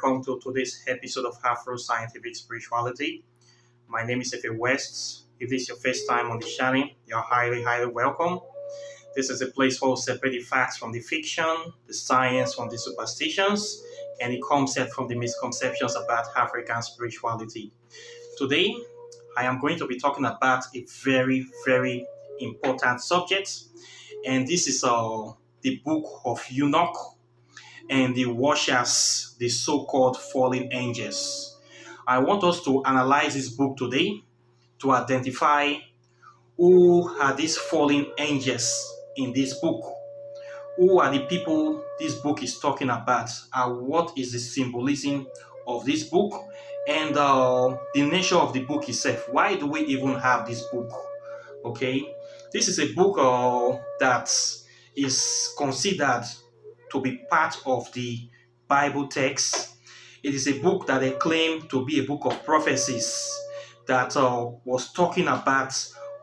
welcome to today's episode of Afro Scientific Spirituality. My name is Efe West. If this is your first time on the channel, you're highly welcome. This is a place where we separate the facts from the fiction, the science from the superstitions, and the concept from the misconceptions about African spirituality. Today, I am going to be talking about a very important subject, and this is the Book of Enoch and the Watchers, the so-called fallen angels. I want us to analyze this book today to identify who are these fallen angels in this book. Who are the people this book is talking about, and what is the symbolism of this book, and the nature of the book itself. Why do we even have this book? Okay, this is a book that is considered to be part of the Bible text. It is a book that they claim to be a book of prophecies that was talking about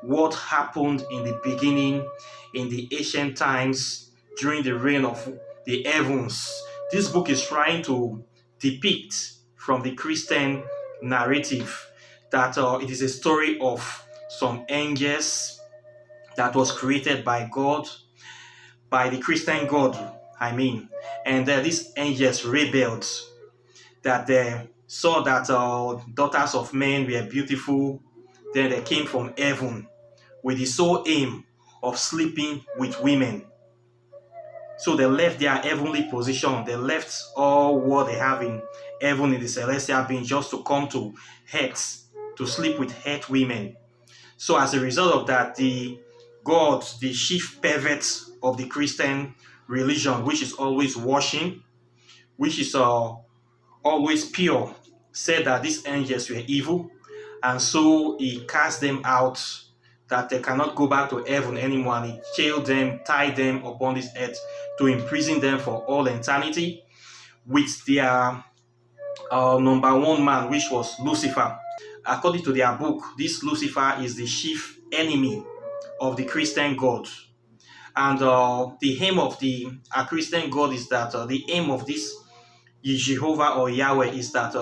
what happened in the beginning, in the ancient times, during the reign of the heavens. This book is trying to depict from the Christian narrative that it is a story of some angels that was created by God, by the Christian God, and these angels rebelled, that they saw that daughters of men were beautiful. Then they came from heaven with the sole aim of sleeping with women. So they left their heavenly position. They left all what they have in heaven, in the celestial being, just to come to earth to sleep with earth women. So as a result of that, the gods, the chief perverts of the Christian religion, which is always washing, which is always pure, said that these angels were evil, and so he cast them out, that they cannot go back to heaven anymore, and he jailed them, tied them upon this earth to imprison them for all eternity with their number one man, which was Lucifer. According to their book, this Lucifer is the chief enemy of the Christian God. And the aim of the Christian God is that the aim of this Jehovah or Yahweh is that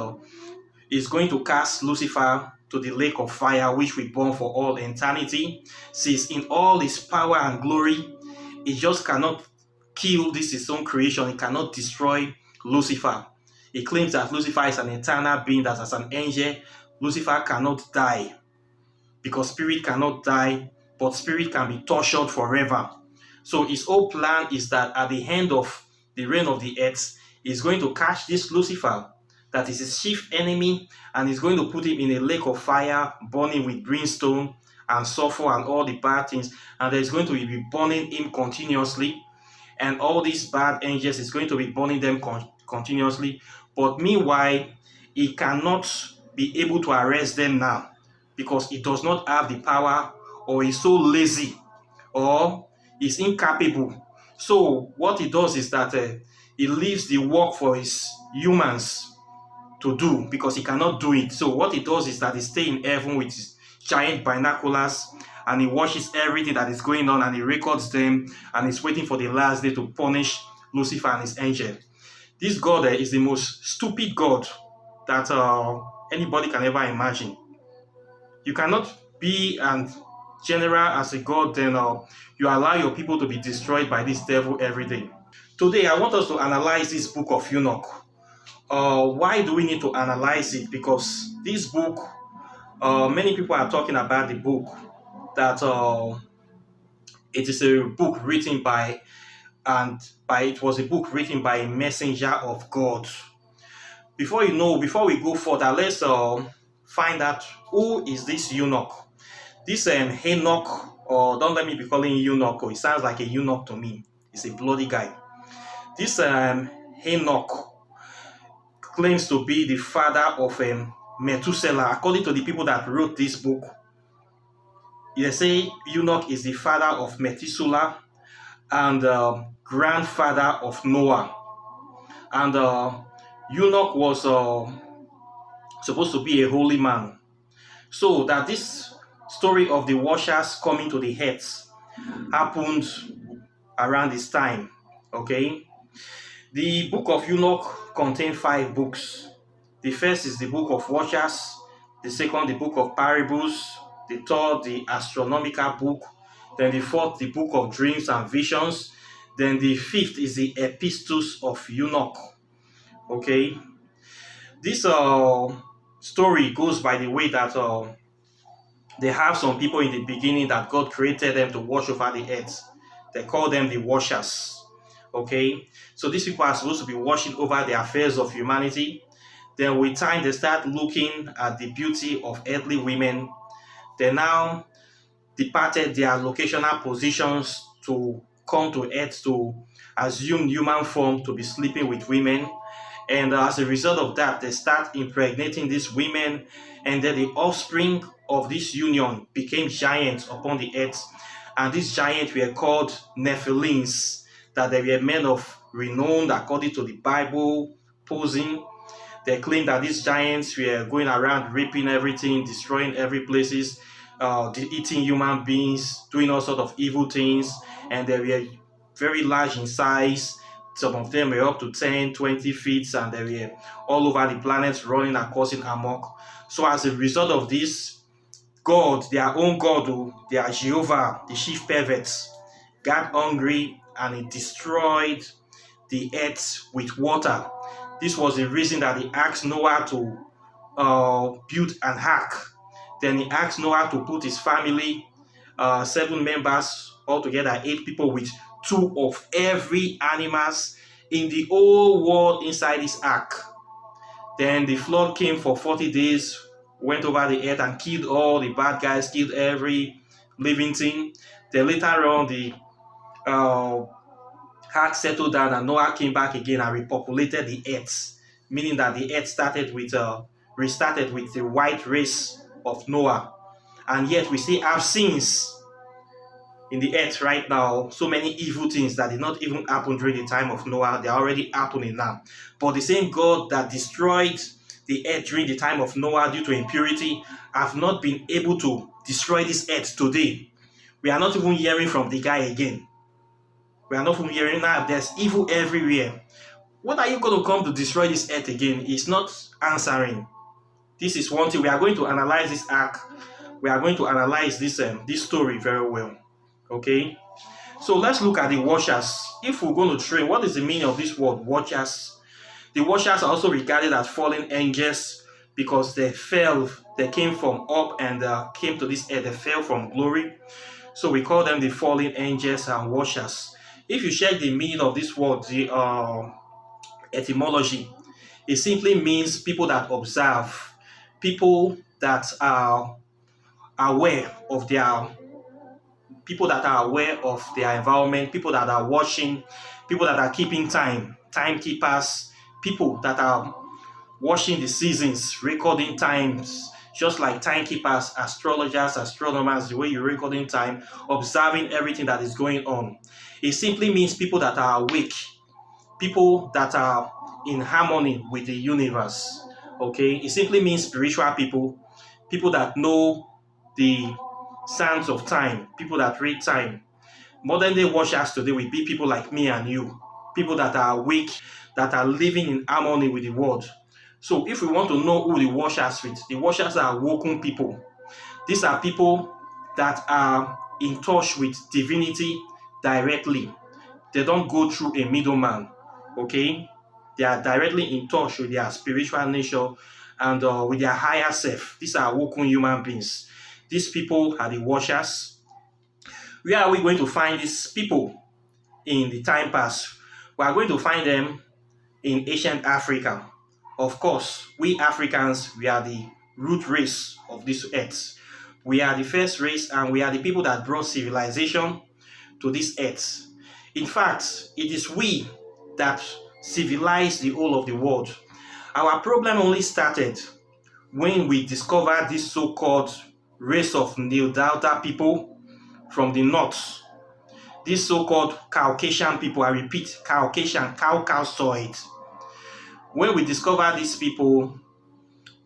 is going to cast Lucifer to the lake of fire, which will burn for all eternity. Since in all his power and glory, he just cannot kill this his own creation. He cannot destroy Lucifer. He claims that Lucifer is an eternal being, that as an angel, Lucifer cannot die, because spirit cannot die, but spirit can be tortured forever. So his whole plan is that at the end of the reign of the earth, he's going to catch this Lucifer, that is his chief enemy, and he's going to put him in a lake of fire, burning with brimstone and sulfur and all the bad things, and there's going to be burning him continuously, and all these bad angels is going to be burning them continuously. But meanwhile, he cannot be able to arrest them now, because he does not have the power, or he's so lazy, or is incapable. So what he does is that he leaves the work for his humans to do, because he cannot do it. So what he does is that he stays in heaven with his giant binoculars, and he watches everything that is going on, and he records them, and he's waiting for the last day to punish Lucifer and his angel. This God is the most stupid God that anybody can ever imagine. You cannot be an general as a God, then you allow your people to be destroyed by this devil every day. Today, I want us to analyze this book of Enoch. Why do we need to analyze it? Because this book, many people are talking about the book, that it is a book written by it was a book written by a messenger of God. Before we go further, let's find out who is this Enoch. This Enoch, or don't let me be calling him Enoch, it sounds like a eunuch to me. He's a bloody guy. This Enoch claims to be the father of Methuselah. According to the people that wrote this book, they say Enoch is the father of Methuselah and grandfather of Noah. And Enoch was supposed to be a holy man. So that this story of the Watchers coming to the earth happened around this time. Okay, the book of Enoch contain 5 books. The first is the book of Watchers, the second, the book of Parables, the third, the astronomical book, then the fourth, the book of dreams and visions, then the fifth is the epistles of Enoch. Okay, this story goes by the way that they have some people in the beginning that God created them to watch over the earth. They call them the watchers. Okay, so these people are supposed to be watching over the affairs of humanity. Then with time, they start looking at the beauty of earthly women. They now departed their locational positions to come to earth to assume human form to be sleeping with women. And as a result of that, they start impregnating these women, and then the offspring of this union became giants upon the earth. And these giants were called Nephilims, that they were men of renown according to the Bible, posing. They claim that these giants were going around raping everything, destroying every places, eating human beings, doing all sorts of evil things, and they were very large in size. Some of them were up to 10, 20 feet, and they were all over the planet running and causing amok. So as a result of this, God, their own God, their Jehovah, the chief perverts, got hungry and he destroyed the earth with water. This was the reason that he asked Noah to build an ark. Then he asked Noah to put his family, 7 members, altogether 8 people, with 2 of every animals in the whole world inside this ark. Then the flood came for 40 days, went over the earth and killed all the bad guys, killed every living thing. Then later on, the ark settled down and Noah came back again and repopulated the earth, meaning that the earth restarted with the white race of Noah. And yet we still have sins in the earth right now, so many evil things that did not even happen during the time of Noah, they are already happening now. But the same God that destroyed the earth during the time of Noah due to impurity have not been able to destroy this earth today. We are not even hearing from the guy again. We are not even hearing now. There's evil everywhere. What are you going to come to destroy this earth again? It's not answering. This is one thing. We are going to analyze this ark. We are going to analyze this story very well. Okay, so let's look at the watchers. If we're going to train, what is the meaning of this word watchers? The watchers are also regarded as fallen angels because they fell, they came from up and came to this earth, they fell from glory. So we call them the fallen angels and watchers. If you check the meaning of this word, the etymology, it simply means people that observe, people that are aware of their environment, people that are watching, people that are keeping time, timekeepers, people that are watching the seasons, recording times, just like timekeepers, astrologers, astronomers, the way you're recording time, observing everything that is going on. It simply means people that are awake, people that are in harmony with the universe. Okay, it simply means spiritual people, people that know the sands of time, people that read time. Modern day watchers today will be people like me and you, people that are awake, that are living in harmony with the world. So if we want to know who the watchers are awoken people. These are people that are in touch with divinity directly. They don't go through a middleman. Okay, they are directly in touch with their spiritual nature and with their higher self. These are awoken human beings. These people are the watchers. Where are we going to find these people in the time past? We are going to find them in ancient Africa. Of course, we Africans, we are the root race of this earth. We are the first race and we are the people that brought civilization to this earth. In fact, it is we that civilized the whole of the world. Our problem only started when we discovered this so-called race of Neanderthal people from the north. These so-called Caucasian people, I repeat, Caucasian, Caucasoid. When we discover these people,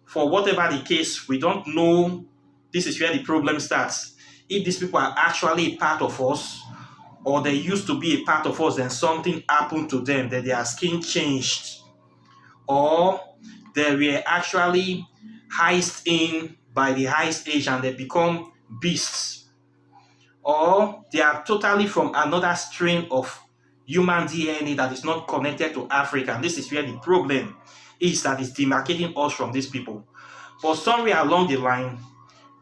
for whatever the case, we don't know. This is where the problem starts. If these people are actually a part of us, or they used to be a part of us, then something happened to them, that their skin changed. or they were actually heist in by the heist age and they become beasts, or they are totally from another strain of human DNA that is not connected to Africa. And this is where the problem is, that is demarcating us from these people. But somewhere along the line,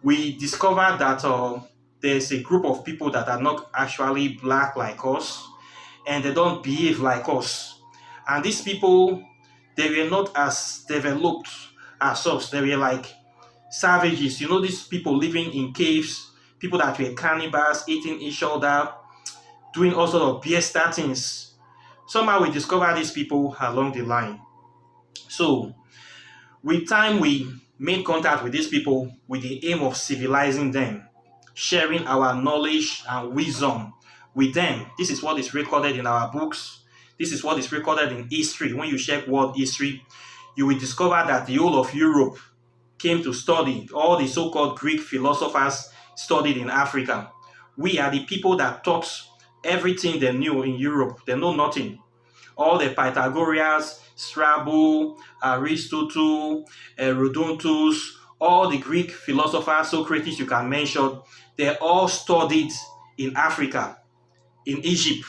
we discovered that there's a group of people that are not actually black like us, and they don't behave like us. And these people, they were not as developed as us. They were like savages. You know, these people living in caves, people that were cannibals, eating each other, doing all sort of bestial things. Somehow we discovered these people along the line. So with time, we made contact with these people with the aim of civilizing them, sharing our knowledge and wisdom with them. This is what is recorded in our books. This is what is recorded in history. When you check world history, you will discover that the whole of Europe came to study. All the so-called Greek philosophers studied in Africa. We are the people that taught everything they knew in Europe. They know nothing. All the Pythagoreans, Strabo, Aristotle, Herodotus, all the Greek philosophers, Socrates you can mention, they all studied in Africa, in Egypt,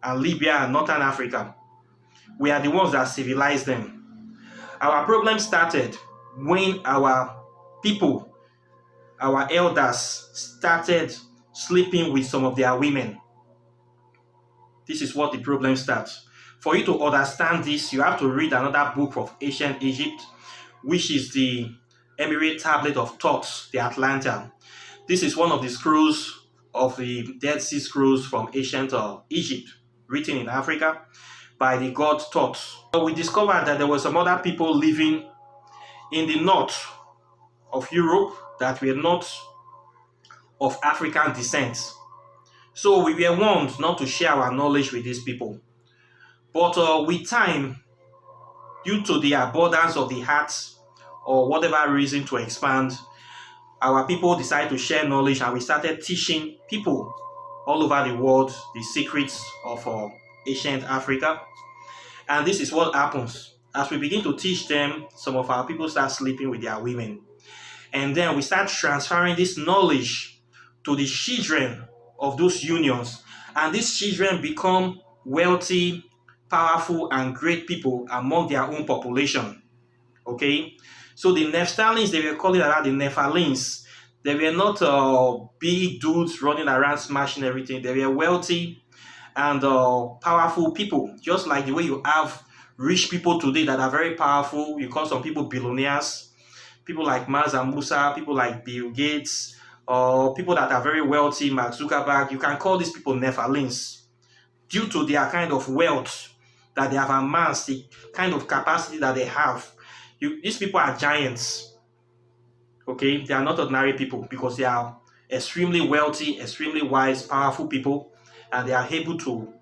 and Libya and Northern Africa. We are the ones that civilized them. Our problem started when our people, our elders, started sleeping with some of their women. This is what the problem starts. For you to understand this, you have to read another book of ancient Egypt, which is the Emirate Tablet of Thoth, the Atlanta. This is one of the scrolls of the Dead Sea Scrolls from ancient Egypt, written in Africa by the god Thoth. So we discovered that there were some other people living in the north of Europe that were not of African descent. So we were warned not to share our knowledge with these people. But with time, due to the abundance of the heart or whatever reason to expand, our people decided to share knowledge, and we started teaching people all over the world the secrets of ancient Africa. And this is what happens. As we begin to teach them, some of our people start sleeping with their women. And then we start transferring this knowledge to the children of those unions. And these children become wealthy, powerful, and great people among their own population. Okay? So the Nephthalims, they were calling around the Nephilims. They were not big dudes running around smashing everything. They were wealthy and powerful people. Just like the way you have rich people today that are very powerful. You call some people billionaires. People like Maz and Musa, people like Bill Gates, or people that are very wealthy, Mark Zuckerberg. You can call these people Nephilims due to their kind of wealth that they have amassed, the kind of capacity that they have. These people are giants. Okay, they are not ordinary people because they are extremely wealthy, extremely wise, powerful people, and they are able to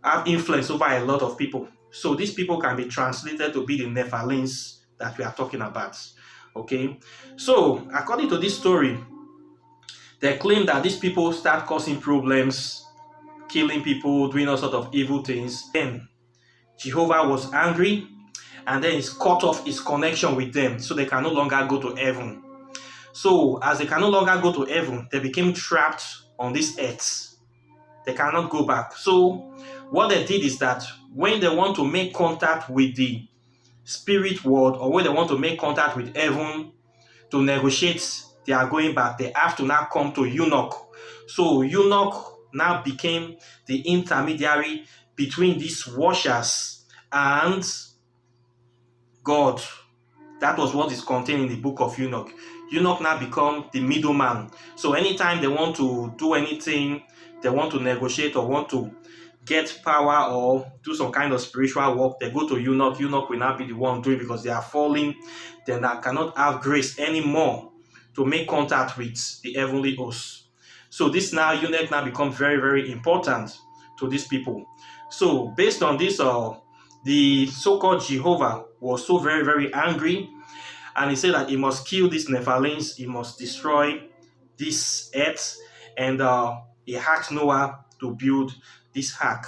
have influence over a lot of people. So these people can be translated to be the Nephilims that we are talking about. Okay, so according to this story, they claim that these people start causing problems, killing people, doing all sorts of evil things. Then Jehovah was angry, and then he's cut off his connection with them, so they can no longer go to heaven. So as they can no longer go to heaven, they became trapped on this earth. They cannot go back. So what they did is that when they want to make contact with the spirit world, or when they want to make contact with heaven to negotiate their going back, they have to now come to Enoch. So Enoch now became the intermediary between these watchers and God. That was what is contained in the book of Enoch. Enoch now become the middleman. So anytime they want to do anything, they want to negotiate or want to get power or do some kind of spiritual work, they go to Enoch. Enoch will not be the one doing, because they are falling. Then they cannot have grace anymore to make contact with the heavenly hosts. So this now, Enoch now becomes very, very important to these people. So based on this, the so-called Jehovah was so very, very angry, and he said that he must kill these Nephilims, he must destroy this earth, and he asked Noah to build this ark.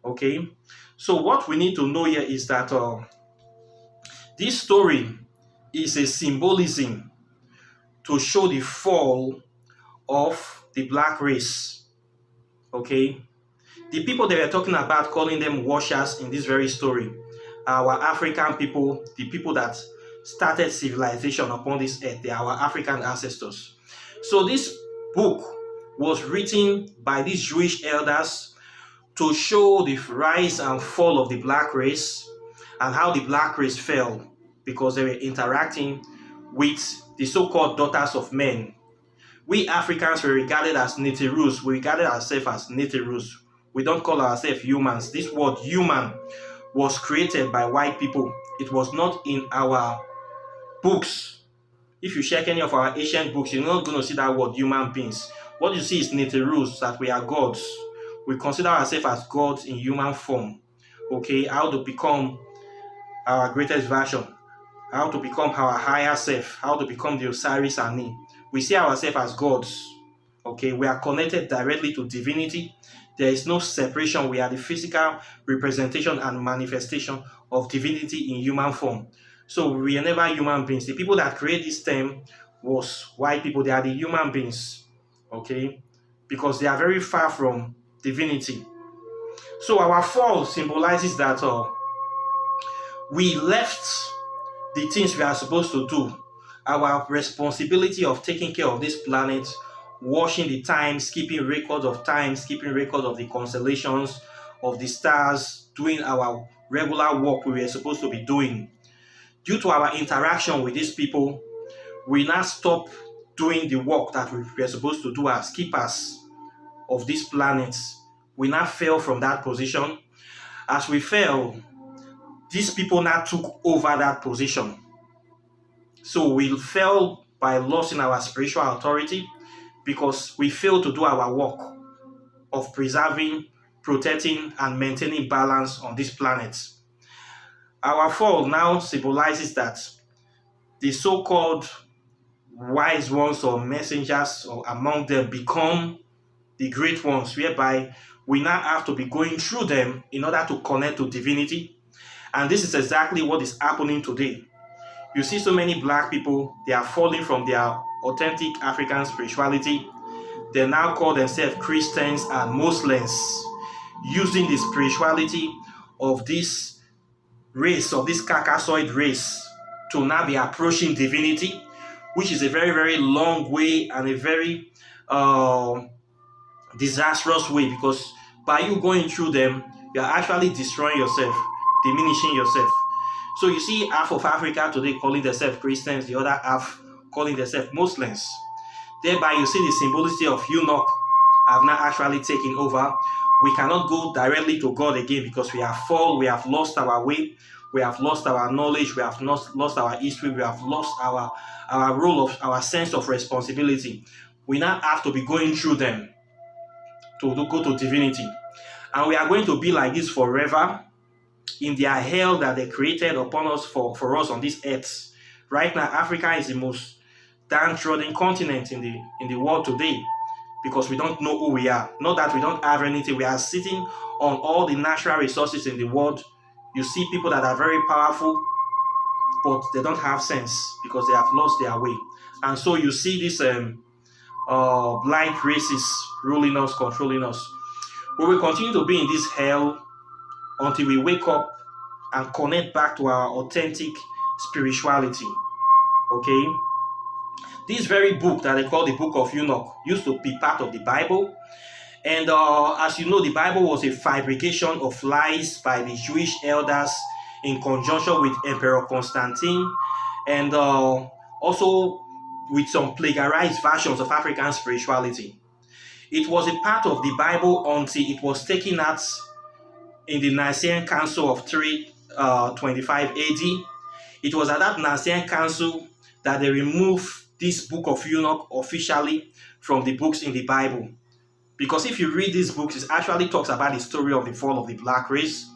Okay, so what we need to know here is that This story is a symbolism to show the fall of the black race. Okay, the people they were talking about, calling them washers in this very story, our African people, the people that started civilization upon this earth. They are our African ancestors. So this book was written by these Jewish elders to show the rise and fall of the black race and how the black race fell because they were interacting with the so-called daughters of men. We Africans were regarded as Neterus. We regarded ourselves as Neterus. We don't call ourselves humans. This word human was created by white people. It was not in our books. If you check any of our ancient books, you're not going to see that word human beings. What you see is Neterus, that we are gods. We consider ourselves as gods in human form. Okay, how to become our greatest version, how to become our higher self, how to become the Osiris Ani. We see ourselves as gods. Okay, we are connected directly to divinity. There is no separation. We are the physical representation and manifestation of divinity in human form. So we are never human beings. The people that create this term was white people. They are the human beings. Okay, because they are very far from divinity. So our fall symbolizes that we left the things we are supposed to do, our responsibility of taking care of this planet, watching the times, keeping records of times, keeping record of the constellations, of the stars, doing our regular work we were supposed to be doing. Due to our interaction with these people, we now stop doing the work that we were supposed to do as keepers of this planet. We now fell from that position. As we fell, these people now took over that position. So we fell by losing our spiritual authority because we failed to do our work of preserving, protecting, and maintaining balance on this planet. Our fall now symbolizes that the so-called wise ones or messengers or among them become the great ones, whereby we now have to be going through them in order to connect to divinity. And this is exactly what is happening today. You see so many black people, they are falling from their authentic African spirituality. They now call themselves Christians and Muslims, using the spirituality of this race, of this Caucasoid race, to now be approaching divinity, which is a very, very long way and a very disastrous way, because by you going through them, you are actually destroying yourself, diminishing yourself. So you see half of Africa today calling themselves Christians, the other half calling themselves Muslims. Thereby you see the symbolicity of Enoch have now actually taken over. We cannot go directly to God again because we have fallen, we have lost our way, we have lost our knowledge, we have lost our history, we have lost our role of our sense of responsibility. We now have to be going through them to go to divinity. And we are going to be like this forever in their hell that they created upon us for us on this earth. Right now, Africa is the most downtrodden continent in the world today because we don't know who we are. Not that we don't have anything. We are sitting on all the natural resources in the world. You see people that are very powerful, but they don't have sense because they have lost their way. And so you see these blind races ruling us, controlling us. We will continue to be in this hell until we wake up and connect back to our authentic spirituality. Okay? This very book that they call the Book of Enoch used to be part of the Bible. And as you know, the Bible was a fabrication of lies by the Jewish elders in conjunction with Emperor Constantine, and also with some plagiarized versions of African spirituality. It was a part of the Bible until it was taken out in the Nicene Council of 325 AD. It was at that Nicene Council that they removed this Book of Enoch officially from the books in the Bible. Because if you read these books, it actually talks about the story of the fall of the black race.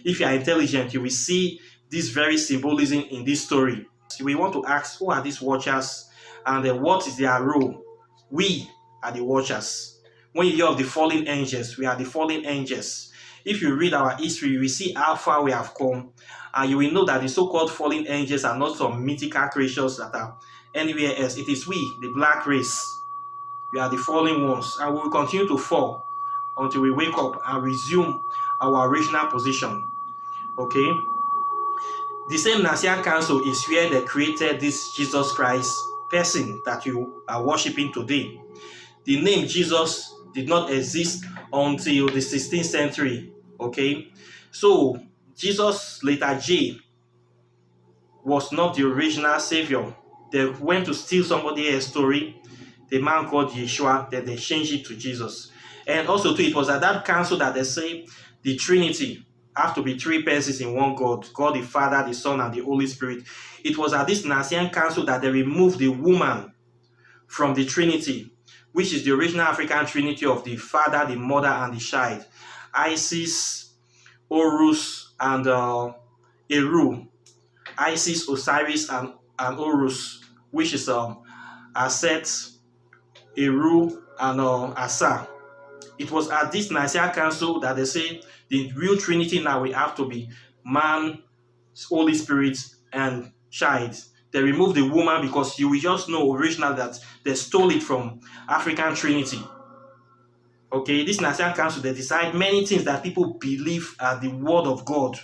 If you are intelligent, you will see this very symbolism in this story. So we want to ask, who are these watchers and what is their role? We are the watchers. When you hear of the fallen angels, we are the fallen angels. If you read our history, you will see how far we have come, and you will know that the so-called fallen angels are not some mythical creatures that are anywhere else. It is we, the black race. We are the fallen ones, and we will continue to fall until we wake up and resume our original position. Okay? The same Nicene Council is where they created this Jesus Christ person that you are worshiping today. The name Jesus did not exist until the 16th century. Okay? So, Jesus, later J, was not the original savior. They went to steal somebody else's story, the man called Yeshua, then they changed it to Jesus. And also too, it was at that council that they say the Trinity have to be three persons in one God, God the Father, the Son, and the Holy Spirit. It was at this Nicene Council that they removed the woman from the Trinity, which is the original African Trinity of the Father, the Mother, and the Child. Isis, Horus, and Eru. Isis, Osiris, and Horus, which is Aset, Eru, and Asa. It was at this Nicene Council that they say the real Trinity now we have to be man, Holy Spirit, and child. They removed the woman because you will just know originally that they stole it from African Trinity. Okay, this Nicene Council, they decide many things that people believe are the word of God.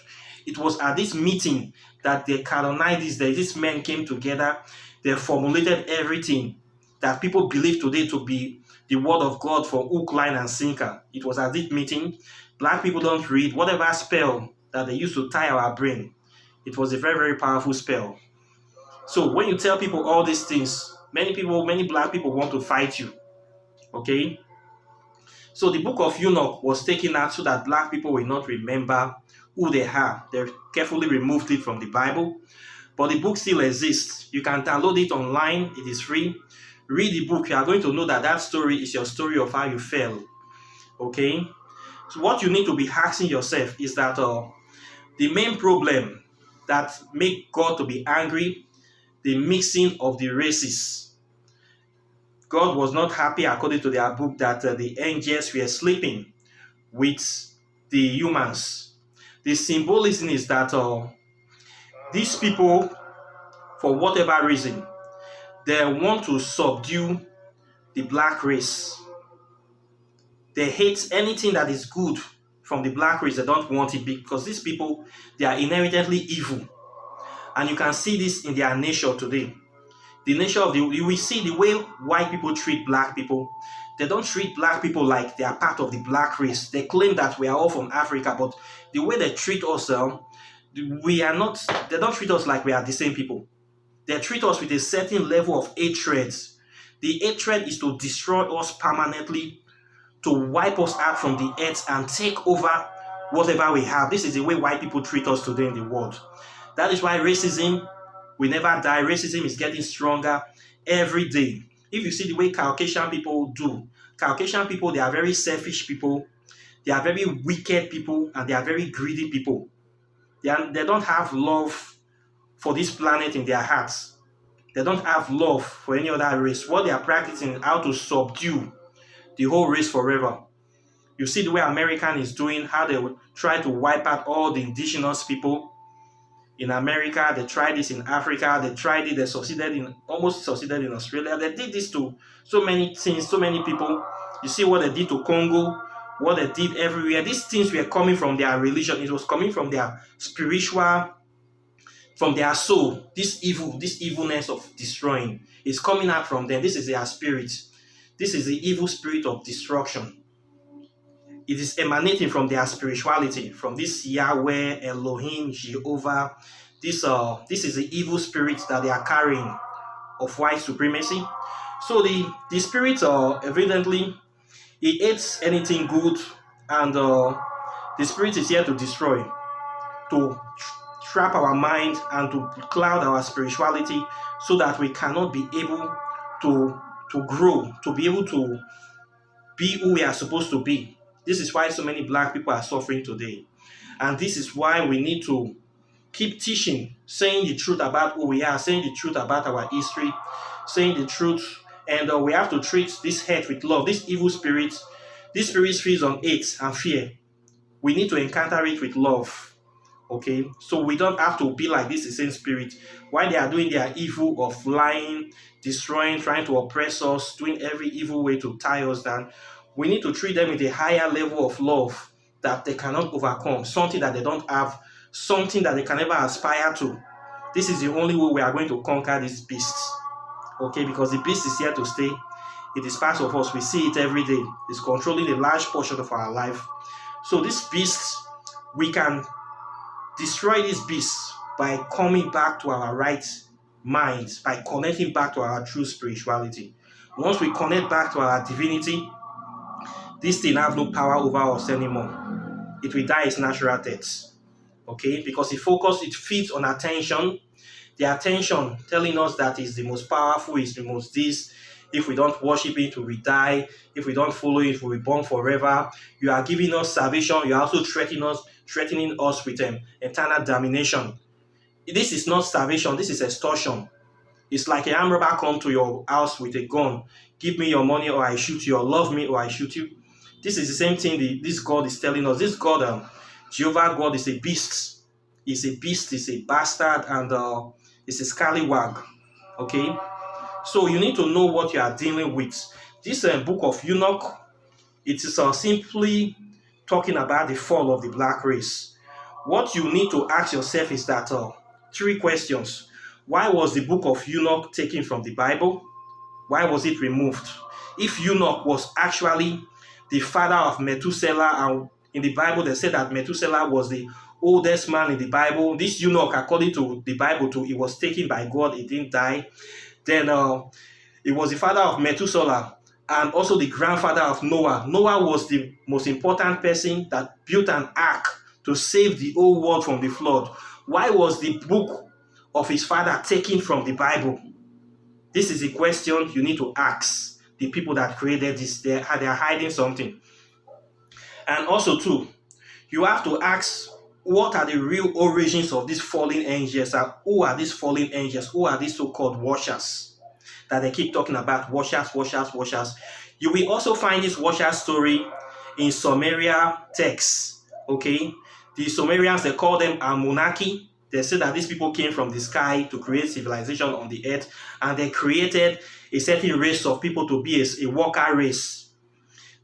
It was at this meeting that they canonized this. These men came together, they formulated everything that people believe today to be the word of God for hook, line, and sinker. It was at this meeting. Black people don't read. Whatever spell that they used to tie our brain, it was a very, very powerful spell. So when you tell people all these things, many black people want to fight you. Okay? So the book of Enoch was taken out so that black people will not remember who they are. They carefully removed it from the Bible. But the book still exists. You can download it online. It is free. Read the book. You are going to know that that story is your story of how you fell. Okay? So what you need to be asking yourself is that the main problem that make God to be angry, the mixing of the races. God was not happy, according to their book, that the angels were sleeping with the humans. The symbolism is that these people, for whatever reason, they want to subdue the black race. They hate anything that is good from the black race. They don't want it because these people, they are inherently evil. And you can see this in their nature today. The nature of you will see the way white people treat black people. They don't treat black people like they are part of the black race. They claim that we are all from Africa, but the way they treat us, we are not. They don't treat us like we are the same people. They treat us with a certain level of hatred. The hatred is to destroy us permanently, to wipe us out from the earth and take over whatever we have. This is the way white people treat us today in the world. That is why racism will never die. Racism is getting stronger every day. If you see the way Caucasian people do, Caucasian people, they are very selfish people. They are very wicked people, and they are very greedy people. They don't have love for this planet in their hearts. They don't have love for any other race. What they are practicing is how to subdue the whole race forever. You see the way American is doing, how they would try to wipe out all the indigenous people. In America, they tried this in Africa, they tried it, they almost succeeded in Australia. They did this to so many things, so many people. You see what they did to Congo, what they did everywhere. These things were coming from their religion. It was coming from their spiritual, from their soul. This evilness of destroying is coming out from them. This is their spirit. This is the evil spirit of destruction. It is emanating from their spirituality, from this Yahweh, Elohim, Jehovah. This is the evil spirit that they are carrying of white supremacy. So the spirit evidently, it hates anything good, and the spirit is here to destroy, to trap our mind and to cloud our spirituality so that we cannot be able to grow, to be able to be who we are supposed to be. This is why so many black people are suffering today. And this is why we need to keep teaching, saying the truth about who we are, saying the truth about our history, saying the truth. And we have to treat this hate with love. This evil spirit, this spirit feeds on hate and fear. we need to encounter it with love. Okay, so we don't have to be like this insane spirit. While they are doing their evil of lying, destroying, trying to oppress us, doing every evil way to tie us down, we need to treat them with a higher level of love that they cannot overcome, something that they don't have, something that they can never aspire to. This is the only way we are going to conquer this beast. Okay, because the beast is here to stay. It is part of us. We see it every day. It's controlling a large portion of our life. So this beast, we can destroy this beast by coming back to our right mind, by connecting back to our true spirituality. Once we connect back to our divinity, this thing have no power over us anymore. It will die its natural death. Okay, because it feeds on attention. The attention telling us that is the most powerful, is the most this. If we don't worship it, we will die. If we don't follow it, we will be born forever. You are giving us salvation. You are also threatening us with eternal damnation. This is not salvation. This is extortion. It's like a armed robber come to your house with a gun. Give me your money or I shoot you, or love me or I shoot you. This is the same thing this God is telling us. This God, Jehovah God, is a beast. He's a beast, he's a bastard, and it's a scallywag. Okay? So you need to know what you are dealing with. This book of Enoch, it is simply talking about the fall of the black race. What you need to ask yourself is that 3 questions. Why was the book of Enoch taken from the Bible? Why was it removed? If Enoch was actually the father of Methuselah, and in the Bible they said that Methuselah was the oldest man in the Bible. This Enoch, according to the Bible, too, he was taken by God. He didn't die. Then he was the father of Methuselah and also the grandfather of Noah. Noah was the most important person that built an ark to save the whole world from the flood. Why was the book of his father taken from the Bible? This is the question you need to ask the people that created this. They are hiding something. And also, too, you have to ask, what are the real origins of these fallen angels? Who are these fallen angels? Who are these so-called watchers that they keep talking about? Watchers. You will also find this watcher story in Sumeria texts. Okay, the Sumerians, they call them Anunnaki. They say that these people came from the sky to create civilization on the earth, and they created a certain race of people to be a worker race.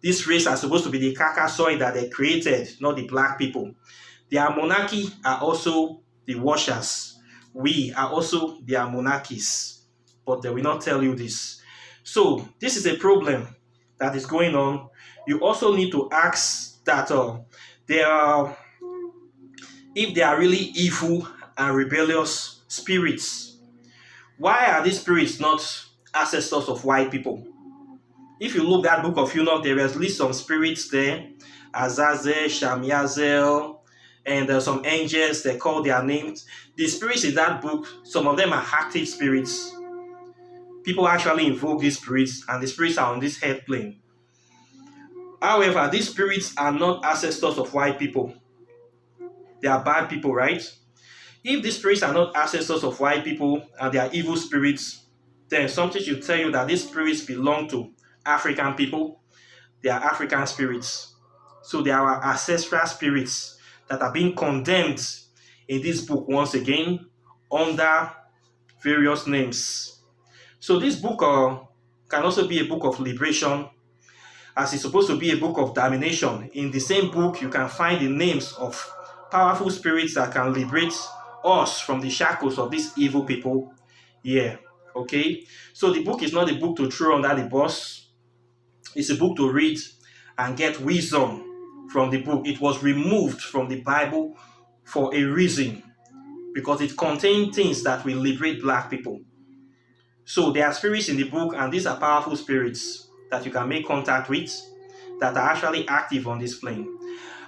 This race are supposed to be the Caucasoid that they created, not the black people. The Anunnaki are also the watchers. We are also the Anunnakis, but they will not tell you this. So this is a problem that is going on. You also need to ask that if they are really evil and rebellious spirits, why are these spirits not ancestors of white people? If you look at the book of Enoch, there is at least some spirits there, Azazel, Shamiazel, and some angels, they call their names. The spirits in that book, some of them are active spirits. People actually invoke these spirits, and the spirits are on this earth plane. However, these spirits are not ancestors of white people. They are bad people, right? If these spirits are not ancestors of white people and they are evil spirits, then something should tell you that these spirits belong to African people. They are African spirits. So they are our ancestral spirits that are being condemned in this book once again under various names. So this book can also be a book of liberation, as it's supposed to be a book of damnation. In the same book, you can find the names of powerful spirits that can liberate us from the shackles of these evil people here. Okay? So the book is not a book to throw under the bus. It's a book to read and get wisdom from the book. It was removed from the Bible for a reason, because it contained things that will liberate black people. So there are spirits in the book, and these are powerful spirits that you can make contact with that are actually active on this plane.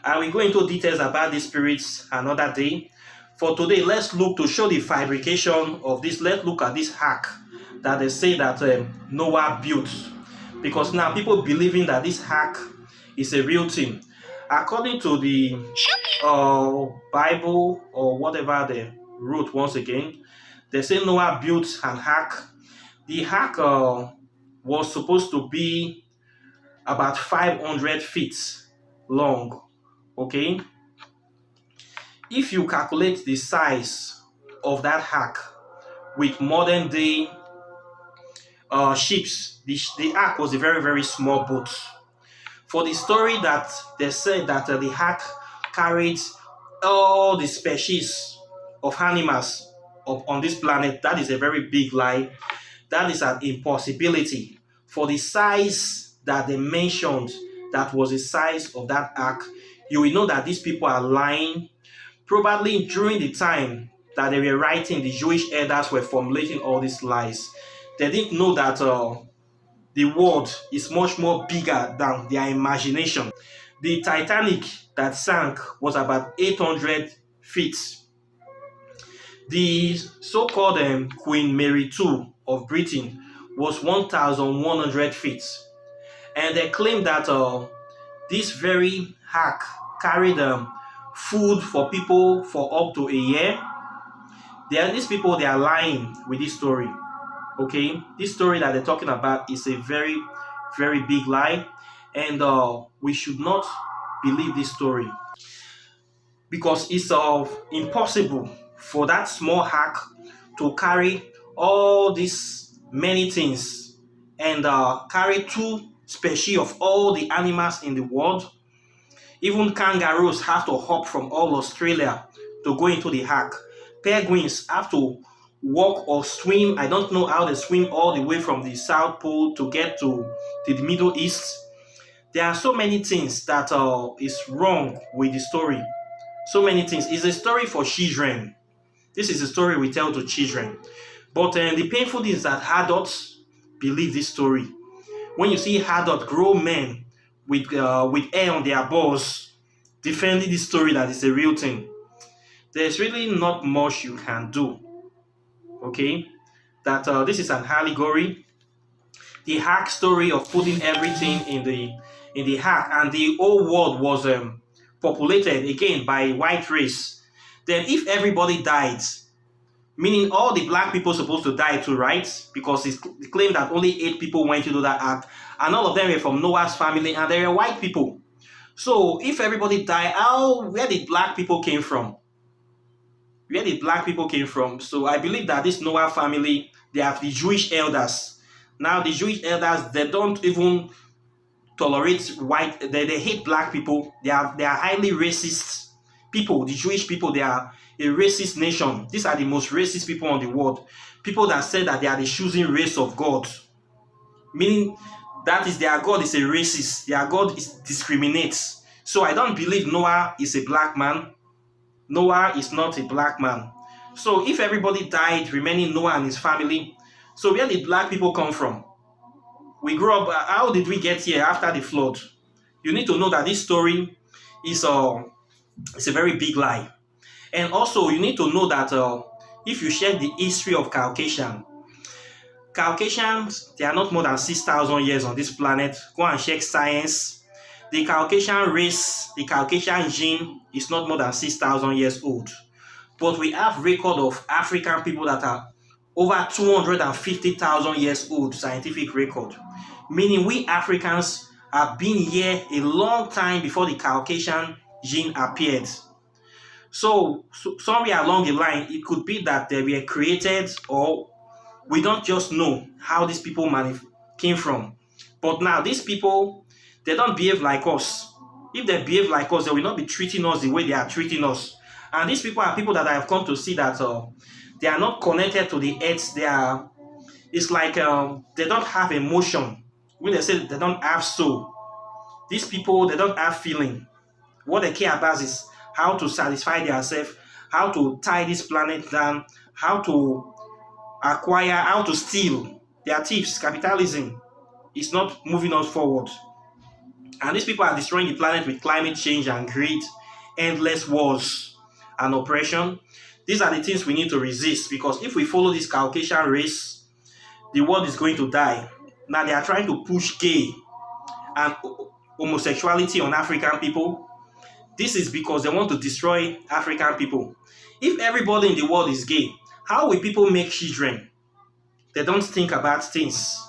And we go into details about these spirits another day. For today, let's look to show the fabrication of this. Let's look at this ark that they say that Noah built. Because now people believing that this ark is a real thing. According to the Bible or whatever they wrote once again, they say Noah built an ark. The ark was supposed to be about 500 feet long Okay, if you calculate the size of that ark with modern day ships, the ark was a very, very small boat. For the story that they said that the ark carried all the species of animals on this planet, that is a very big lie. That is an impossibility. For the size that they mentioned, that was the size of that ark, you will know that these people are lying. Probably during the time that they were writing, the Jewish elders were formulating all these lies. They didn't know that the world is much more bigger than their imagination. The Titanic that sank was about 800 feet. The so-called Queen Mary II of Britain was 1,100 feet. And they claim that this very ark carried food for people for up to a year. These people, they are lying with this story. Okay, this story that they're talking about is a very, very big lie, and we should not believe this story because it's impossible for that small ark to carry all these many things and carry two species of all the animals in the world. Even kangaroos have to hop from all Australia to go into the ark. Penguins have to walk or swim. I don't know how they swim all the way from the South Pole to get to the Middle East. There are so many things that is wrong with the story. So many things. It's a story for children. This is a story we tell to children. But the painful thing is that adults believe this story. When you see adult grown men with hair on their balls defending this story that is a real thing, there's really not much you can do. Okay, that this is an allegory. The ark story of putting everything in the ark, and the whole world was populated again by white race. Then, if everybody died, meaning all the black people supposed to die too, right? Because it's claimed that only 8 people went into that ark, and all of them were from Noah's family, and they were white people. So, if everybody died, where did black people came from? Where the black people came from. So I believe that this Noah family, they have the Jewish elders. Now the Jewish elders, they don't even tolerate white, they hate black people. They are highly racist people. The Jewish people, they are a racist nation. These are the most racist people on the world. People that say that they are the choosing race of God. Meaning that is their God is a racist. Their God discriminates. So I don't believe Noah is a black man. Noah is not a black man. So if everybody died, remaining Noah and his family, so where did black people come from? We grew up, how did we get here after the flood? You need to know that this story is it's a very big lie. And also you need to know that if you check the history of Caucasians, they are not more than 6,000 years on this planet. Go and check science. The Caucasian race, the Caucasian gene is not more than 6,000 years old. But we have record of African people that are over 250,000 years old, scientific record. Meaning we Africans have been here a long time before the Caucasian gene appeared. So somewhere along the line, it could be that they were created, or we don't just know how these people came from. But now these people, they don't behave like us. If they behave like us, they will not be treating us the way they are treating us. And these people are people that I have come to see that they are not connected to the earth. It's like they don't have emotion. When they say they don't have soul, these people, they don't have feeling. What they care about is how to satisfy themselves, how to tie this planet down, how to acquire, how to steal. They are thieves. Capitalism is not moving us forward. And these people are destroying the planet with climate change and greed, endless wars and oppression. These are the things we need to resist, because if we follow this Caucasian race, the world is going to die. Now they are trying to push gay and homosexuality on African people. This is because they want to destroy African people. If everybody in the world is gay, how will people make children? They don't think about things.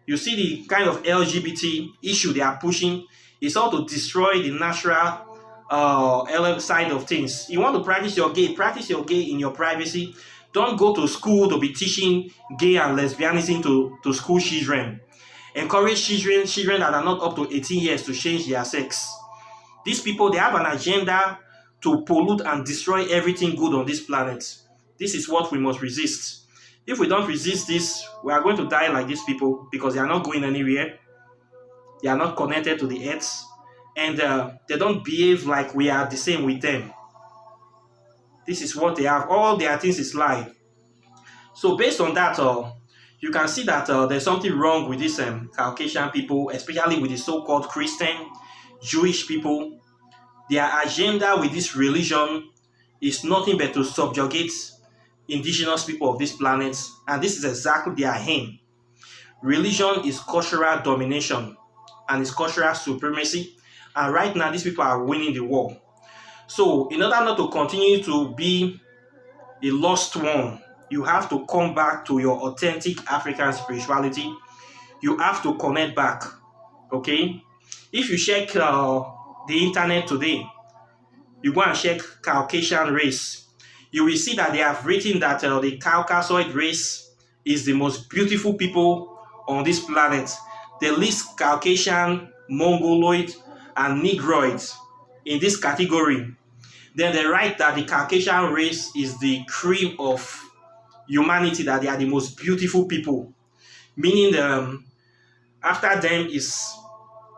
You see the kind of LGBT issue they are pushing is all to destroy the natural side of things. You want to practice your gay in your privacy. Don't go to school to be teaching gay and lesbianism to school children. Encourage children that are not up to 18 years to change their sex. These people, they have an agenda to pollute and destroy everything good on this planet. This is what we must resist. If we don't resist this, we are going to die like these people because they are not going anywhere. They are not connected to the earth. And they don't behave like we are the same with them. This is what they have. All their things is lie. So based on that, you can see that there's something wrong with these Caucasian people, especially with the so-called Christian, Jewish people. Their agenda with this religion is nothing but to subjugate indigenous people of this planet, and this is exactly their aim. Religion is cultural domination and it's cultural supremacy, and right now these people are winning the war. So in order not to continue to be a lost one, you have to come back to your authentic African spirituality. You have to connect back. Okay? If you check the internet today, you go and check Caucasian race, you will see that they have written that the Caucasoid race is the most beautiful people on this planet. They list Caucasian, Mongoloid, and Negroid in this category. Then they write that the Caucasian race is the cream of humanity, that they are the most beautiful people. Meaning after them is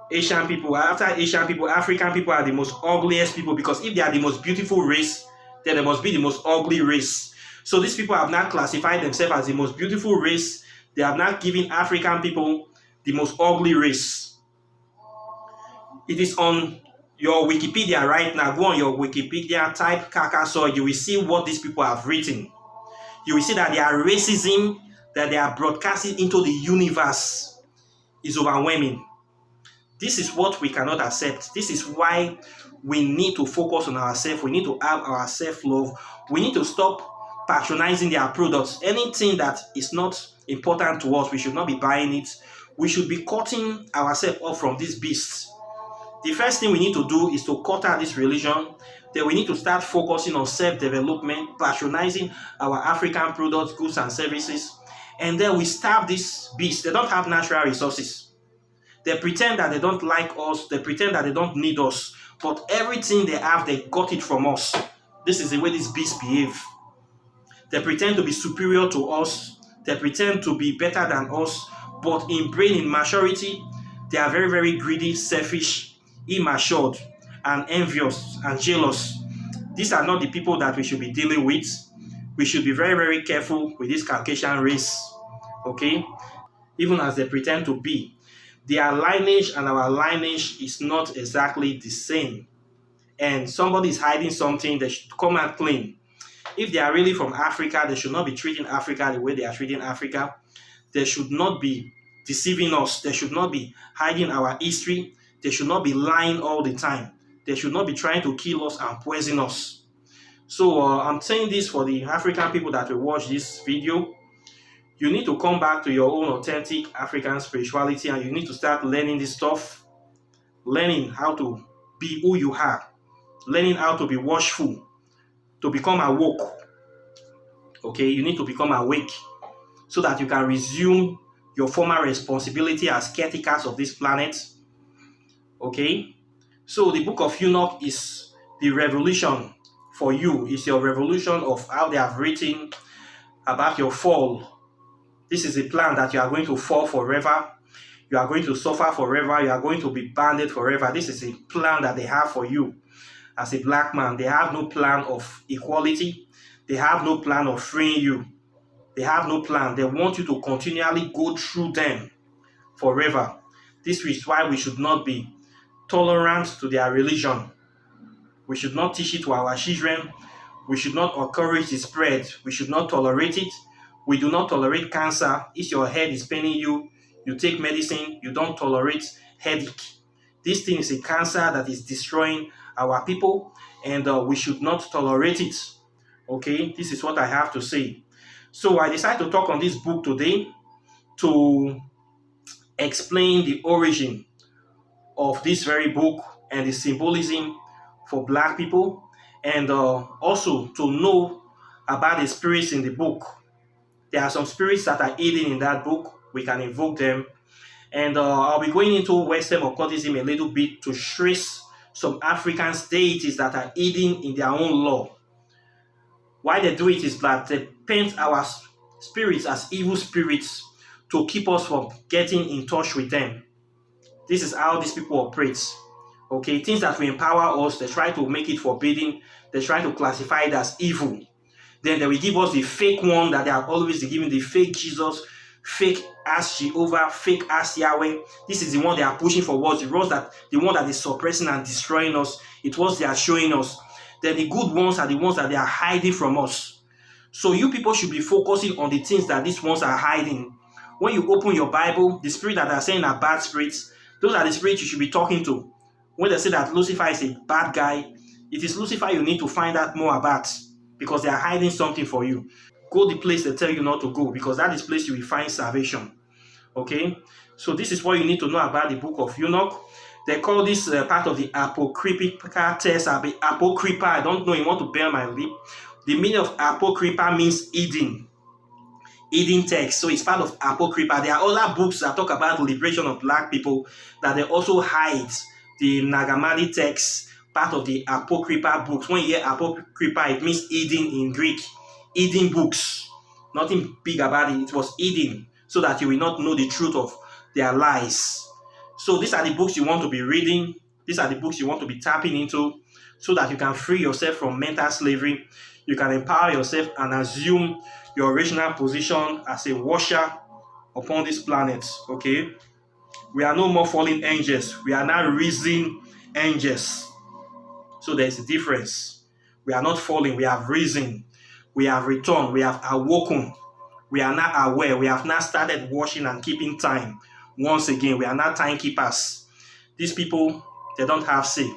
Asian people. After Asian people, African people are the most ugliest people, because if they are the most beautiful race, then they must be the most ugly race. So these people have not classified themselves as the most beautiful race. They have not given African people the most ugly race. It is on your Wikipedia right now. Go on your Wikipedia, type Caucasoid. You will see what these people have written. You will see that their racism that they are broadcasting into the universe is overwhelming. This is what we cannot accept. This is why we need to focus on ourselves. We need to have our self-love. We need to stop patronizing their products. Anything that is not important to us, we should not be buying it. We should be cutting ourselves off from these beasts. The first thing we need to do is to cut out this religion. Then we need to start focusing on self-development, patronizing our African products, goods, and services. And then we starve these beasts. They don't have natural resources. They pretend that they don't like us. They pretend that they don't need us. But everything they have, they got it from us. This is the way these beasts behave. They pretend to be superior to us. They pretend to be better than us. But in brain, in maturity, they are very, very greedy, selfish, immature, and envious and jealous. These are not the people that we should be dealing with. We should be very, very careful with this Caucasian race. Okay? Even as they pretend to be. Their lineage and our lineage is not exactly the same. And somebody is hiding something, they should come out clean. If they are really from Africa, they should not be treating Africa the way they are treating Africa. They should not be deceiving us. They should not be hiding our history. They should not be lying all the time. They should not be trying to kill us and poison us. So I'm saying this for the African people that will watch this video. You need to come back to your own authentic African spirituality, and you need to start learning this stuff. Learning how to be who you are. Learning how to be watchful. To become awoke. Okay, you need to become awake so that you can resume your former responsibility as caretakers of this planet. Okay, so the book of Enoch is the revolution for you. It's your revolution of how they have written about your fall. This is a plan that you are going to fall forever. You are going to suffer forever. You are going to be banded forever. This is a plan that they have for you as a black man. They have no plan of equality. They have no plan of freeing you. They have no plan. They want you to continually go through them forever. This is why we should not be tolerant to their religion. We should not teach it to our children. We should not encourage the spread. We should not tolerate it. We do not tolerate cancer. If your head is paining you, you take medicine. You don't tolerate headache. This thing is a cancer that is destroying our people, and we should not tolerate it. Okay, this is what I have to say. So I decided to talk on this book today to explain the origin of this very book and the symbolism for black people, and also to know about the spirits in the book. There are some spirits that are hidden in that book. We can invoke them. And I'll be going into Western occultism a little bit to trace some African deities that are hidden in their own law. Why they do it is that they paint our spirits as evil spirits to keep us from getting in touch with them. This is how these people operate. Okay, things that will empower us, they try to make it forbidden. They try to classify it as evil. Then they will give us the fake one that they are always giving, the fake Jesus, fake as Jehovah, fake as Yahweh. This is the one they are pushing forward, the one that is suppressing and destroying us. It was they are showing us. Then the good ones are the ones that they are hiding from us. So you people should be focusing on the things that these ones are hiding. When you open your Bible, the spirit that are saying are bad spirits, those are the spirits you should be talking to. When they say that Lucifer is a bad guy, it is Lucifer you need to find out more about, because they are hiding something for you. Go the place they tell you not to go, because that is the place you will find salvation. Okay, so this is what you need to know about the book of Enoch. They call this part of the Apocrypha text. Apocrypha, I don't know, you want to bear my lip. The meaning of Apocrypha means hidden text. So it's part of Apocrypha. There are other books that talk about the liberation of black people that they also hide the Nagamadi text, part of the Apocrypha books. When you hear Apocrypha, it means hidden in Greek. Hidden books. Nothing big about it. It was hidden so that you will not know the truth of their lies. So these are the books you want to be reading. These are the books you want to be tapping into so that you can free yourself from mental slavery. You can empower yourself and assume your original position as a washer upon this planet. Okay? We are no more fallen angels. We are now risen angels. So there's a difference. We are not falling. We have risen. We have returned. We have awoken. We are now aware. We have now started watching and keeping time. Once again, we are not timekeepers. These people, they don't have say.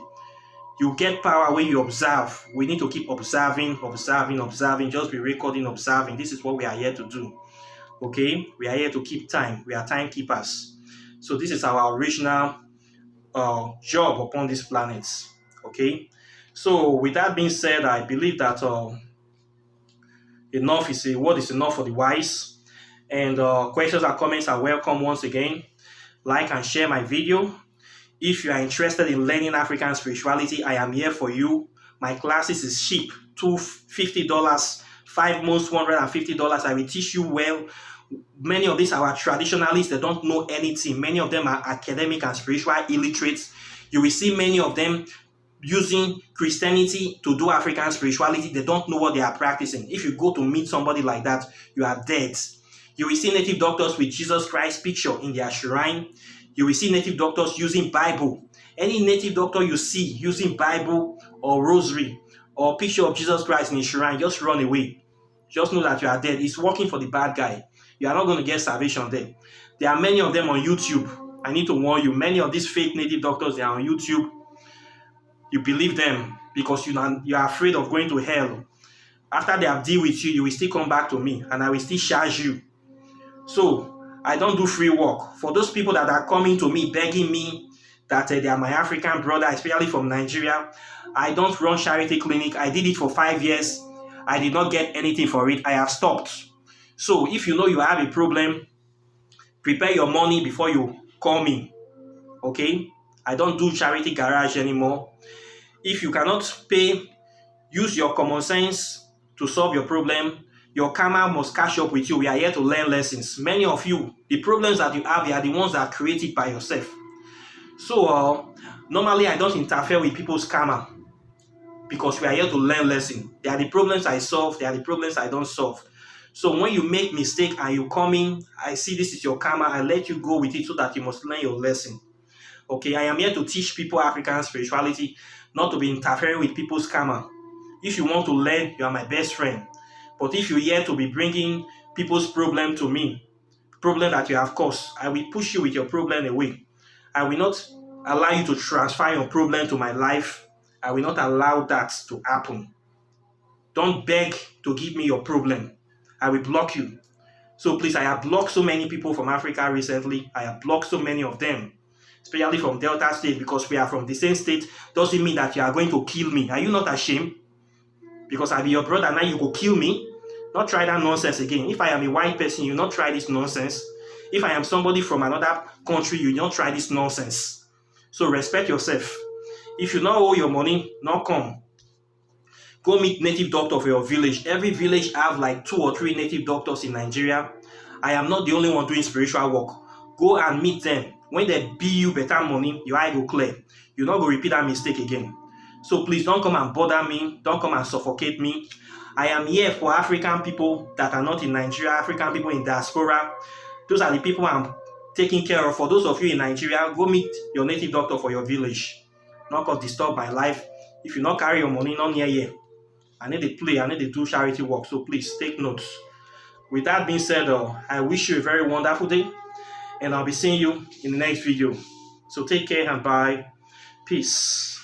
You get power when you observe. We need to keep observing. Just be recording, observing. This is what we are here to do. Okay? We are here to keep time. We are timekeepers. So this is our original job upon this planet. Okay? So with that being said, I believe that enough is a word is enough for the wise. And questions and comments are welcome once again. Like and share my video. If you are interested in learning African spirituality, I am here for you. My classes is cheap, $250, 5 months, $150. I will teach you well. Many of these are our traditionalists. They don't know anything. Many of them are academic and spiritual illiterates. You will see many of them using Christianity to do African spirituality. They don't know what they are practicing. If you go to meet somebody like that, you are dead. You will see native doctors with Jesus Christ picture in their shrine. You will see native doctors using Bible. Any native doctor you see using Bible or rosary or picture of Jesus Christ in his shrine, just run away. Just know that you are dead. It's working for the bad guy. You are not going to get salvation there. There are many of them on YouTube. I need to warn you, many of these fake native doctors, they are on YouTube. You believe them because you are afraid of going to hell. After they have dealt with you, you will still come back to me and I will still charge you. So, I don't do free work. For those people that are coming to me, begging me that they are my African brother, especially from Nigeria, I don't run charity clinic. I did it for 5 years. I did not get anything for it. I have stopped. So if you know you have a problem, prepare your money before you call me. Okay? I don't do charity garage anymore. If you cannot pay, use your common sense to solve your problem. Your karma must catch up with you. We are here to learn lessons. Many of you, the problems that you have, they are the ones that are created by yourself. So, normally I don't interfere with people's karma because we are here to learn lessons. They are the problems I solve. They are the problems I don't solve. So when you make mistake and you come in, I see this is your karma. I let you go with it so that you must learn your lesson. Okay, I am here to teach people African spirituality, not to be interfering with people's karma. If you want to learn, you are my best friend. But if you're here to be bringing people's problem to me, problem that you have caused, I will push you with your problem away. I will not allow you to transfer your problem to my life. I will not allow that to happen. Don't beg to give me your problem. I will block you. So please, I have blocked so many people from Africa recently. I have blocked so many of them. especially from Delta State, because we are from the same state, doesn't mean that you are going to kill me. Are you not ashamed? Because I be your brother, now you go kill me? Not try that nonsense again. If I am a white person, you not try this nonsense. If I am somebody from another country, you not try this nonsense. So respect yourself. If you not owe your money, not come. Go meet native doctor for your village. Every village have like 2 or 3 native doctors in Nigeria. I am not the only one doing spiritual work. Go and meet them. When they bill you better money, your eye go clear. You not go repeat that mistake again. So please don't come and bother me. Don't come and suffocate me. I am here for African people that are not in Nigeria, African people in diaspora. Those are the people I'm taking care of. For those of you in Nigeria, go meet your native doctor for your village. Not gonna disturb my life. If you not carry your money, not near here. I need to play, I need to do charity work. So please take notes. With that being said, I wish you a very wonderful day. And I'll be seeing you in the next video. So take care and bye. Peace.